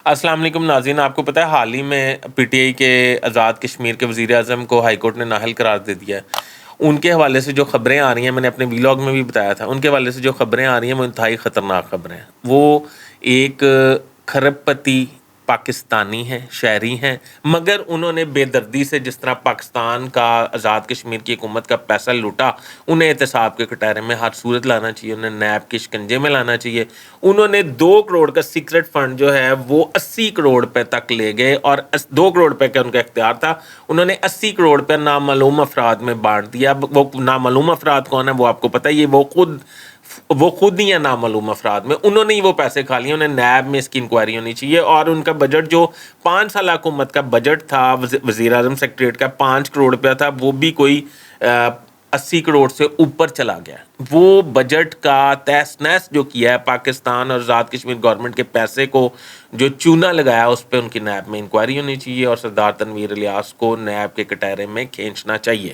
السلام علیکم ناظرین، آپ کو پتہ ہے حال ہی میں پی ٹی آئی کے آزاد کشمیر کے وزیر اعظم کو ہائی کورٹ نے نااہل قرار دے دیا ہے۔ ان کے حوالے سے جو خبریں آ رہی ہیں، میں نے اپنے ویلاگ میں بھی بتایا تھا، ان کے حوالے سے جو خبریں آ رہی ہیں وہ انتہائی خطرناک خبریں ہیں۔ وہ ایک کھرب پتی پاکستانی ہیں، شہری ہیں، مگر انہوں نے بے دردی سے جس طرح پاکستان کا آزاد کشمیر کی حکومت کا پیسہ لوٹا، انہیں احتساب کے کٹہرے میں ہر صورت لانا چاہیے، انہیں نیب کے شکنجے میں لانا چاہیے۔ انہوں نے 2 کروڑ کا سیکرٹ فنڈ جو ہے وہ 80 کروڑ روپے تک لے گئے، اور 2 کروڑ روپے کا ان کا اختیار تھا، انہوں نے 80 کروڑ روپے نامعلوم افراد میں بانٹ دیا۔ وہ نامعلوم افراد کون ہے وہ آپ کو پتہ ہے، یہ وہ خود ہی ہیں نامعلوم افراد میں، انہوں نے ہی وہ پیسے کھا لیے۔ انہیں نیب میں اس کی انکوائری ہونی چاہیے، اور ان کا بجٹ جو 5 سالہ حکومت کا بجٹ تھا وزیر اعظم سیکریٹریٹ کا 5 کروڑ روپیہ تھا، وہ بھی کوئی 80 کروڑ سے اوپر چلا گیا۔ وہ بجٹ کا تہس نہس جو کیا ہے پاکستان اور آزاد کشمیر گورنمنٹ کے پیسے کو جو چونا لگایا، اس پہ ان کی نیب میں انکوائری ہونی چاہیے، اور سردار تنویر الیاس کو نیب کے کٹہرے میں کھینچنا چاہیے۔